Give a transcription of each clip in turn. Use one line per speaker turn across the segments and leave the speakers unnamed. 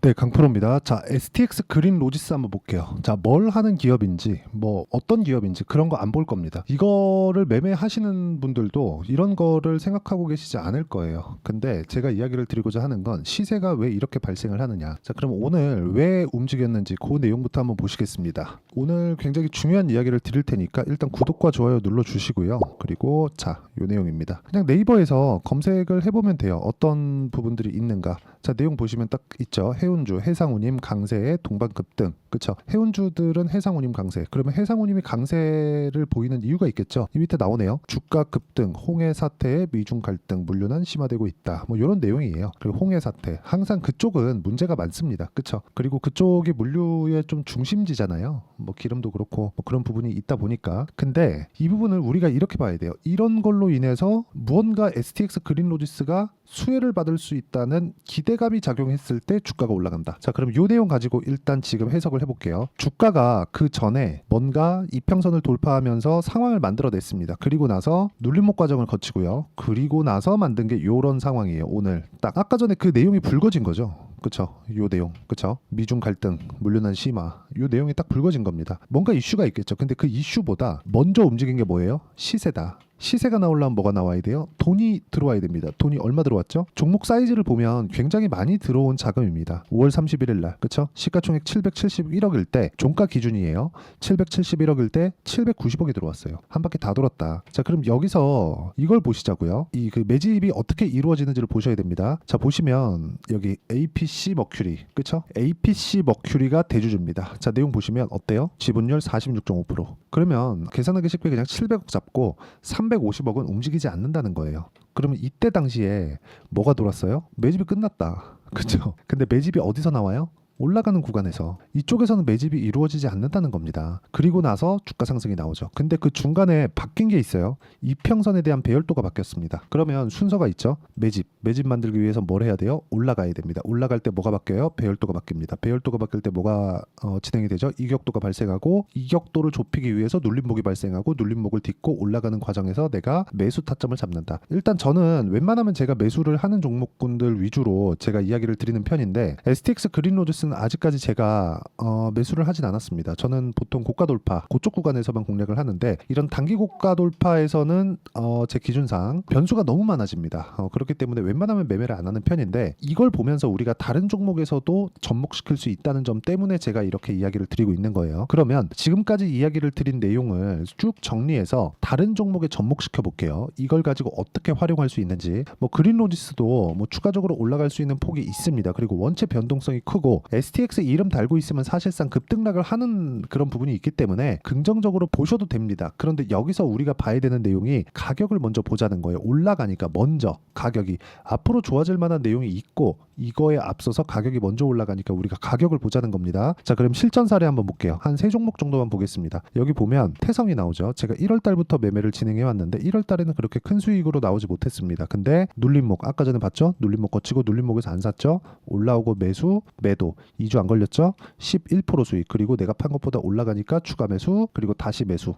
네, 강프로입니다. 자, STX 그린 로지스 한번 볼게요. 자, 뭘 하는 기업인지, 뭐 어떤 기업인지 그런 거 안 볼 겁니다. 이거를 매매하시는 분들도 이런 거를 생각하고 계시지 않을 거예요. 근데 제가 이야기를 드리고자 하는 건 시세가 왜 이렇게 발생을 하느냐. 자, 그럼 오늘 왜 움직였는지 그 내용부터 한번 보시겠습니다. 오늘 굉장히 중요한 이야기를 드릴 테니까 일단 구독과 좋아요 눌러 주시고요. 그리고 자, 요 내용입니다. 그냥 네이버에서 검색을 해보면 돼요. 어떤 부분들이 있는가. 자, 내용 보시면 딱 있죠. 해운주, 해상운임, 강세의 동반급등. 그쵸? 해운주들은 해상운임 강세. 그러면 해상운임이 강세를 보이는 이유가 있겠죠. 이 밑에 나오네요. 주가 급등, 홍해 사태의 미중 갈등, 물류난 심화되고 있다. 뭐 이런 내용이에요. 그리고 홍해 사태. 항상 그쪽은 문제가 많습니다. 그쵸? 그리고 그쪽이 물류의 좀 중심지잖아요. 뭐 기름도 그렇고 뭐 그런 부분이 있다 보니까. 근데 이 부분을 우리가 이렇게 봐야 돼요. 이런 걸로 인해서 무언가 STX 그린로지스가 수혜를 받을 수 있다는 기대감이 작용했을 때 주가가 올라간다. 자, 그럼 이 내용 가지고 일단 지금 해석을 해볼게요. 주가가 그 전에 뭔가 이평선을 돌파하면서 상황을 만들어냈습니다. 그리고 나서 눌림목 과정을 거치고요. 그리고 나서 만든 게 이런 상황이에요. 오늘 딱 아까 전에 그 내용이 불거진 거죠. 그쵸? 요 내용, 그쵸? 미중 갈등, 물류난 심화, 요 내용이 딱 불거진 겁니다. 뭔가 이슈가 있겠죠. 근데 그 이슈보다 먼저 움직인 게 뭐예요? 시세다. 시세가 나오려면 뭐가 나와야 돼요? 돈이 들어와야 됩니다. 돈이 얼마 들어왔죠? 종목 사이즈를 보면 굉장히 많이 들어온 자금입니다. 5월 31일 날, 그쵸? 시가총액 771억일 때, 종가 기준이에요. 771억일 때 790억이 들어왔어요. 한 바퀴 다 돌았다. 자, 그럼 여기서 이걸 보시자고요. 이 그 매집이 어떻게 이루어지는지를 보셔야 됩니다. 자, 보시면 여기 APC 머큐리, 그쵸? APC 머큐리가 대주주입니다. 자, 내용 보시면 어때요? 지분율 46.5%. 그러면 계산하기 쉽게 그냥 700억 잡고 350억은 움직이지 않는다는 거예요. 그러면 이때 당시에 뭐가 돌았어요? 매집이 끝났다. 그쵸? 근데 매집이 어디서 나와요? 올라가는 구간에서. 이쪽에서는 매집이 이루어지지 않는다는 겁니다. 그리고 나서 주가 상승이 나오죠. 근데 그 중간에 바뀐 게 있어요. 이평선에 대한 배열도가 바뀌었습니다. 그러면 순서가 있죠. 매집 만들기 위해서 뭘 해야 돼요? 올라가야 됩니다. 올라갈 때 뭐가 바뀌어요? 배열도가 바뀝니다. 배열도가 바뀔 때 뭐가 진행이 되죠? 이격도가 발생하고, 이격도를 좁히기 위해서 눌림목이 발생하고, 눌림목을 딛고 올라가는 과정에서 내가 매수 타점을 잡는다. 일단 저는 웬만하면 제가 매수를 하는 종목군들 위주로 제가 이야기를 드리는 편인데, STX 그린로지스는 아직까지 제가 매수를 하진 않았습니다. 저는 보통 고가 돌파, 그쪽 구간에서만 공략을 하는데, 이런 단기 고가 돌파에서는 제 기준상 변수가 너무 많아집니다. 그렇기 때문에 웬만하면 매매를 안 하는 편인데, 이걸 보면서 우리가 다른 종목에서도 접목시킬 수 있다는 점 때문에 제가 이렇게 이야기를 드리고 있는 거예요. 그러면 지금까지 이야기를 드린 내용을 쭉 정리해서 다른 종목에 접목시켜 볼게요. 이걸 가지고 어떻게 활용할 수 있는지. 뭐 그린로지스도 뭐 추가적으로 올라갈 수 있는 폭이 있습니다. 그리고 원체 변동성이 크고 STX 이름 달고 있으면 사실상 급등락을 하는 그런 부분이 있기 때문에 긍정적으로 보셔도 됩니다. 그런데 여기서 우리가 봐야 되는 내용이 가격을 먼저 보자는 거예요. 올라가니까 먼저 가격이 앞으로 좋아질 만한 내용이 있고, 이거에 앞서서 가격이 먼저 올라가니까 우리가 가격을 보자는 겁니다. 자, 그럼 실전 사례 한번 볼게요. 한 3종목 정도만 보겠습니다. 여기 보면 태성이 나오죠. 제가 1월 달부터 매매를 진행해 왔는데 1월 달에는 그렇게 큰 수익으로 나오지 못했습니다. 근데 눌림목 아까 전에 봤죠? 눌림목 거치고 눌림목에서 안 샀죠? 올라오고 매수, 매도 2주 안 걸렸죠? 11% 수익. 그리고 내가 판 것보다 올라가니까 추가 매수, 그리고 다시 매수,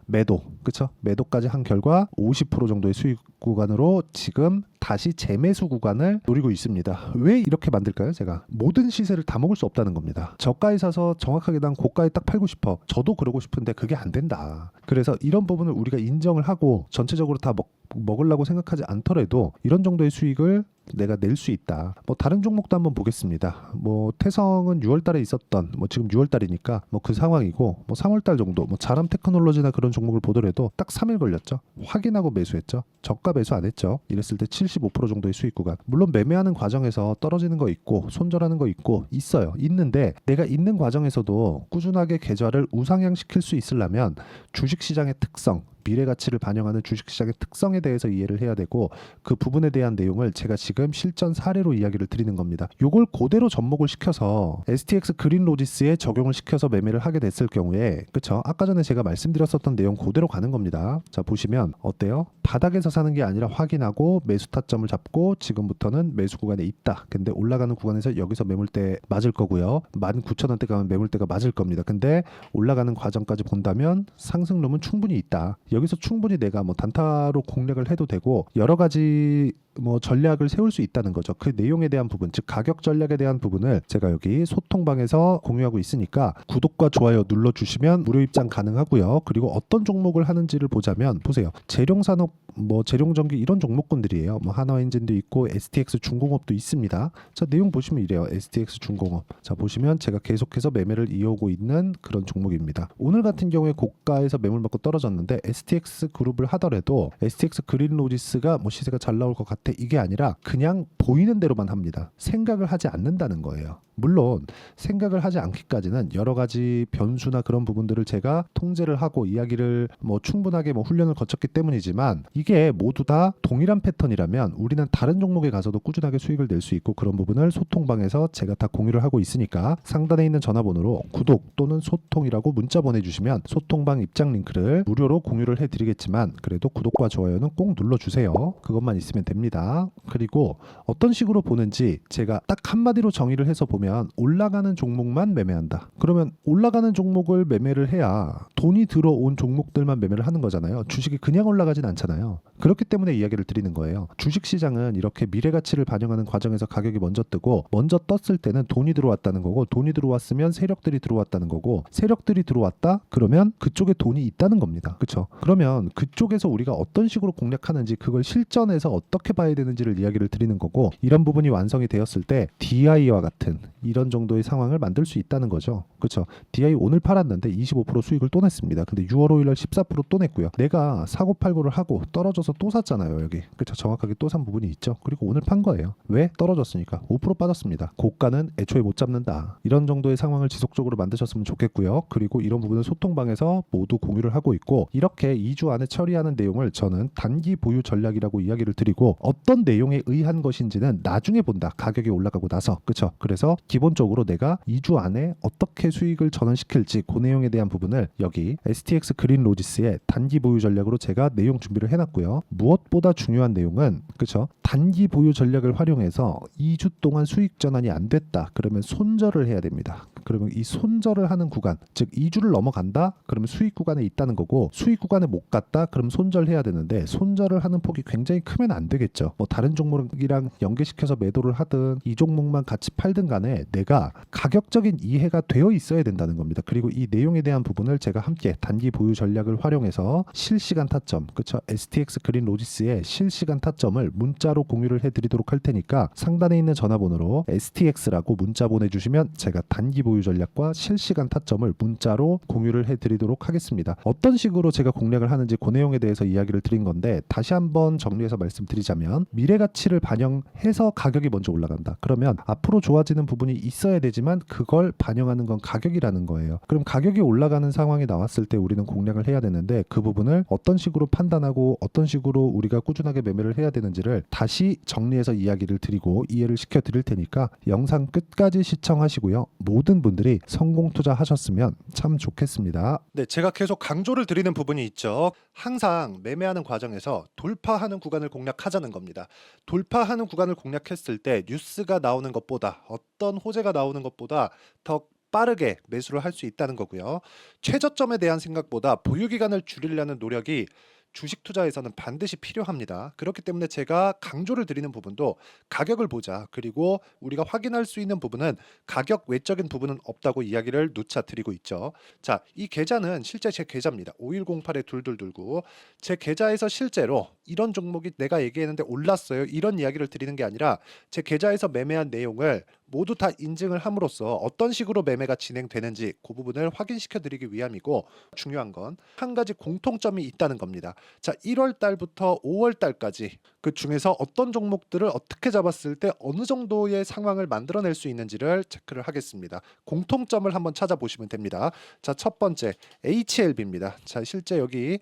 매도, 그쵸? 매도까지 한 결과 50% 정도의 수익 구간으로 지금 다시 재매수 구간을 노리고 있습니다. 왜 이렇게 만들까요? 제가 모든 시세를 다 먹을 수 없다는 겁니다. 저가에 사서 정확하게 난 고가에 딱 팔고 싶어. 저도 그러고 싶은데 그게 안 된다. 그래서 이런 부분을 우리가 인정을 하고 전체적으로 다 먹으려고 생각하지 않더라도 이런 정도의 수익을 내가 낼 수 있다. 뭐 다른 종목도 한번 보겠습니다. 뭐 태성은 6월 달에 있었던, 뭐 지금 6월 달이니까 뭐 그 상황이고, 뭐 3월 달 정도 뭐 자람 테크놀로지나 그런 종목을 보더라도 딱 3일 걸렸죠. 확인하고 매수했죠. 저가 매수 안 했죠. 이랬을 때 75% 정도의 수익 구간. 물론 매매하는 과정에서 떨어지는 거 있고 손절하는 거 있고 있어요. 있는데 내가 있는 과정에서도 꾸준하게 계좌를 우상향시킬 수 있으려면 주식시장의 특성, 미래 가치를 반영하는 주식시장의 특성에 대해서 이해를 해야 되고, 그 부분에 대한 내용을 제가 지금 실전 사례로 이야기를 드리는 겁니다. 요걸 그대로 접목을 시켜서 STX 그린로지스에 적용을 시켜서 매매를 하게 됐을 경우에, 그쵸? 아까 전에 제가 말씀드렸었던 내용 그대로 가는 겁니다. 자, 보시면 어때요? 바닥에서 사는 게 아니라 확인하고 매수 타점을 잡고 지금부터는 매수 구간에 있다. 근데 올라가는 구간에서 여기서 매물대 맞을 거고요. 19,000원대 가면 매물대가 맞을 겁니다. 근데 올라가는 과정까지 본다면 상승룸은 충분히 있다. 여기서 충분히 내가 뭐 단타로 공략을 해도 되고 여러 가지 뭐 전략을 세울 수 있다는 거죠. 그 내용에 대한 부분, 즉 가격 전략에 대한 부분을 제가 여기 소통방에서 공유하고 있으니까 구독과 좋아요 눌러주시면 무료 입장 가능하고요. 그리고 어떤 종목을 하는지를 보자면 보세요. 재룡산업, 뭐 재룡전기 이런 종목군들이에요. 뭐 한화엔진도 있고 STX 중공업도 있습니다. 자, 내용 보시면 이래요. STX 중공업. 자, 보시면 제가 계속해서 매매를 이어오고 있는 그런 종목입니다. 오늘 같은 경우에 고가에서 매물 맞고 떨어졌는데 STX 그룹을 하더라도 STX 그린로지스가 뭐 시세가 잘 나올 것 같아 이게 아니라 그냥 보이는 대로만 합니다. 생각을 하지 않는다는 거예요. 물론 생각을 하지 않기까지는 여러 가지 변수나 그런 부분들을 제가 통제를 하고 이야기를 뭐 충분하게 뭐 훈련을 거쳤기 때문이지만 이게 모두 다 동일한 패턴이라면 우리는 다른 종목에 가서도 꾸준하게 수익을 낼 수 있고 그런 부분을 소통방에서 제가 다 공유를 하고 있으니까 상단에 있는 전화번호로 구독 또는 소통이라고 문자 보내주시면 소통방 입장 링크를 무료로 공유를 해드리겠지만 그래도 구독과 좋아요는 꼭 눌러주세요. 그것만 있으면 됩니다. 그리고 어떤 식으로 보는지 제가 딱 한마디로 정의를 해서 보면 올라가는 종목만 매매한다. 그러면 올라가는 종목을 매매를 해야 돈이 들어온 종목들만 매매를 하는 거잖아요. 주식이 그냥 올라가진 않잖아요. 그렇기 때문에 이야기를 드리는 거예요. 주식시장은 이렇게 미래가치를 반영하는 과정에서 가격이 먼저 뜨고 먼저 떴을 때는 돈이 들어왔다는 거고 돈이 들어왔으면 세력들이 들어왔다는 거고 세력들이 들어왔다? 그러면 그쪽에 돈이 있다는 겁니다. 그렇죠? 그러면 그쪽에서 우리가 어떤 식으로 공략하는지 그걸 실전에서 어떻게 봐야 되는지를 이야기를 드리는 거고 이런 부분이 완성이 되었을 때 DI와 같은 이런 정도의 상황을 만들 수 있다는 거죠. 그렇죠? DI 오늘 팔았는데 25% 수익을 또 냈습니다. 근데 6월 5일 날 14%또 냈고요. 내가 사고 팔고를 하고 떨어져서 또 샀잖아요. 여기. 그렇죠? 정확하게 또 산 부분이 있죠. 그리고 오늘 판 거예요. 왜? 떨어졌으니까. 5% 빠졌습니다. 고가는 애초에 못 잡는다. 이런 정도의 상황을 지속적으로 만드셨으면 좋겠고요. 그리고 이런 부분은 소통방에서 모두 공유를 하고 있고 이렇게 2주 안에 처리하는 내용을 저는 단기 보유 전략이라고 이야기를 드리고 어떤 내용에 의한 것인지는 나중에 본다. 가격이 올라가고 나서. 그렇죠? 그래서 기본적으로 내가 2주 안에 어떻게 수익을 전환시킬지 그 내용에 대한 부분을 여기 STX 그린로지스의 단기 보유 전략으로 제가 내용 준비를 해놨고요. 무엇보다 중요한 내용은 그렇죠? 단기 보유 전략을 활용해서 2주 동안 수익 전환이 안 됐다. 그러면 손절을 해야 됩니다. 그러면 이 손절을 하는 구간, 즉 2주를 넘어간다? 그러면 수익 구간에 있다는 거고 수익 구간에 못 갔다? 그럼 손절해야 되는데 손절을 하는 폭이 굉장히 크면 안 되겠죠. 뭐 다른 종목이랑 연계시켜서 매도를 하든 이 종목만 같이 팔든 간에 내가 가격적인 이해가 되어 있어야 된다는 겁니다. 그리고 이 내용에 대한 부분을 제가 함께 단기 보유 전략을 활용해서 실시간 타점, 그렇죠? STX 그린로지스의 실시간 타점을 문자로 공유를 해드리도록 할 테니까 상단에 있는 전화번호로 STX라고 문자 보내주시면 제가 단기 보유 전략과 실시간 타점을 문자로 공유를 해드리도록 하겠습니다. 어떤 식으로 제가 공략을 하는지 그 내용에 대해서 이야기를 드린 건데 다시 한번 정리해서 말씀드리자면 미래 가치를 반영해서 가격이 먼저 올라간다. 그러면 앞으로 좋아지는 부분이 있어야 되지만 그걸 반영하는 건 가격이라는 거예요. 그럼 가격이 올라가는 상황이 나왔을 때 우리는 공략을 해야 되는데 그 부분을 어떤 식으로 판단하고 어떤 식으로 우리가 꾸준하게 매매를 해야 되는지를 다시 정리해서 이야기를 드리고 이해를 시켜 드릴 테니까 영상 끝까지 시청하시고요. 모든 분들이 성공 투자하셨으면 참 좋겠습니다. 네, 제가 계속 강조를 드리는 부분이 있죠. 항상 매매하는 과정에서 돌파하는 구간을 공략하자는 겁니다. 돌파하는 구간을 공략했을 때 뉴스가 나오는 것보다 어떤 호재가 나오는 것보다 더 빠르게 매수를 할 수 있다는 거고요. 최저점에 대한 생각보다 보유 기간을 줄이려는 노력이 주식 투자에서는 반드시 필요합니다. 그렇기 때문에 제가 강조를 드리는 부분도 가격을 보자. 그리고 우리가 확인할 수 있는 부분은 가격 외적인 부분은 없다고 이야기를 누차 드리고 있죠. 자, 이 계좌는 실제 제 계좌입니다. 5108-2229. 제 계좌에서 실제로 이런 종목이 내가 얘기했는데 올랐어요. 이런 이야기를 드리는 게 아니라 제 계좌에서 매매한 내용을 모두 다 인증을 함으로써 어떤 식으로 매매가 진행되는지 그 부분을 확인시켜 드리기 위함이고 중요한 건 한 가지 공통점이 있다는 겁니다. 자, 1월 달부터 5월 달까지 그 중에서 어떤 종목들을 어떻게 잡았을 때 어느 정도의 상황을 만들어낼 수 있는지를 체크를 하겠습니다. 공통점을 한번 찾아보시면 됩니다. 자, 첫 번째 HLB입니다. 자, 실제 여기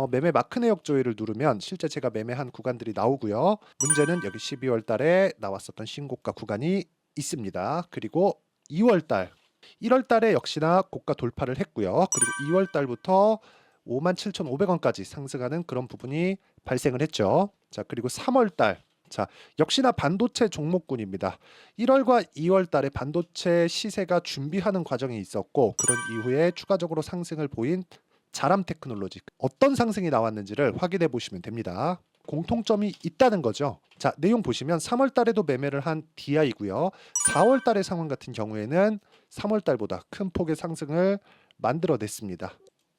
매매 마크 내역 조회를 누르면 실제 제가 매매한 구간들이 나오고요. 문제는 여기 12월 달에 나왔었던 신고가 구간이 있습니다. 그리고 2월 달, 1월 달에 역시나 고가 돌파를 했고요. 그리고 2월 달부터 57,500원까지 상승하는 그런 부분이 발생을 했죠. 자, 그리고 3월 달, 자, 역시나 반도체 종목군입니다. 1월과 2월 달에 반도체 시세가 준비하는 과정이 있었고 그런 이후에 추가적으로 상승을 보인 자람 테크놀로지 어떤 상승이 나왔는지를 확인해 보시면 됩니다. 공통점이 있다는 거죠. 자, 내용 보시면 3월 달에도 매매를 한 DI고요. 4월 달의 상황 같은 경우에는 3월 달보다 큰 폭의 상승을 만들어냈습니다.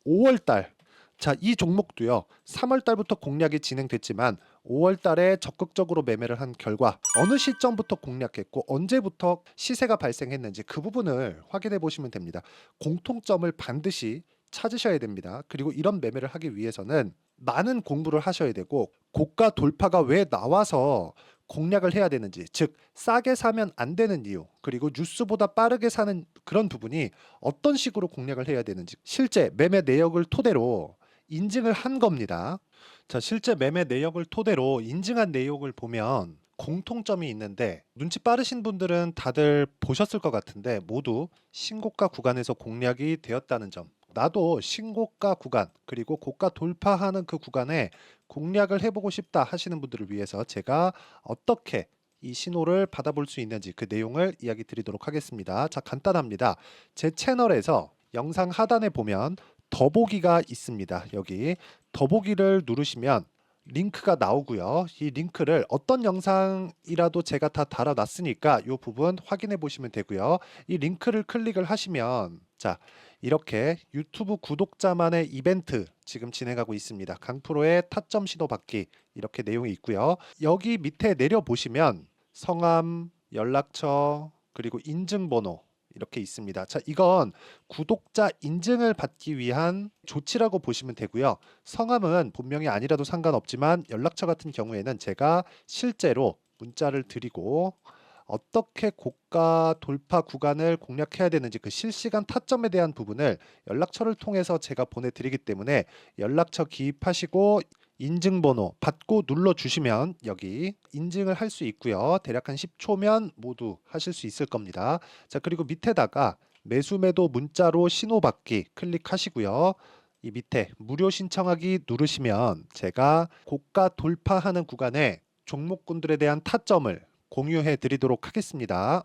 5월 달, 자, 이 종목도요. 3월 달부터 공략이 진행됐지만 5월 달에 적극적으로 매매를 한 결과 어느 시점부터 공략했고 언제부터 시세가 발생했는지 그 부분을 확인해 보시면 됩니다. 공통점을 반드시 찾으셔야 됩니다. 그리고 이런 매매를 하기 위해서는 많은 공부를 하셔야 되고 고가 돌파가 왜 나와서 공략을 해야 되는지, 즉 싸게 사면 안 되는 이유, 그리고 뉴스보다 빠르게 사는 그런 부분이 어떤 식으로 공략을 해야 되는지 실제 매매 내역을 토대로 인증을 한 겁니다. 자, 실제 매매 내역을 토대로 인증한 내용을 보면 공통점이 있는데 눈치 빠르신 분들은 다들 보셨을 것 같은데 모두 신고가 구간에서 공략이 되었다는 점. 나도 신고가 구간 그리고 고가 돌파하는 그 구간에 공략을 해보고 싶다 하시는 분들을 위해서 제가 어떻게 이 신호를 받아볼 수 있는지 그 내용을 이야기 드리도록 하겠습니다. 자, 간단합니다. 제 채널에서 영상 하단에 보면 더보기가 있습니다. 여기 더보기를 누르시면 링크가 나오고요. 이 링크를 어떤 영상이라도 제가 다 달아놨으니까 이 부분 확인해 보시면 되고요. 이 링크를 클릭을 하시면 자, 이렇게 유튜브 구독자만의 이벤트 지금 진행하고 있습니다. 강프로의 타점 신호 받기 이렇게 내용이 있고요. 여기 밑에 내려 보시면 성함, 연락처, 그리고 인증번호 이렇게 있습니다. 자, 이건 구독자 인증을 받기 위한 조치라고 보시면 되고요. 성함은 본명이 아니라도 상관없지만 연락처 같은 경우에는 제가 실제로 문자를 드리고 어떻게 고가 돌파 구간을 공략해야 되는지 그 실시간 타점에 대한 부분을 연락처를 통해서 제가 보내드리기 때문에 연락처 기입하시고 인증번호 받고 눌러주시면 여기 인증을 할 수 있고요. 대략 한 10초면 모두 하실 수 있을 겁니다. 자, 그리고 밑에다가 매수 매도 문자로 신호받기 클릭하시고요. 이 밑에 무료 신청하기 누르시면 제가 고가 돌파하는 구간에 종목군들에 대한 타점을 공유해 드리도록 하겠습니다.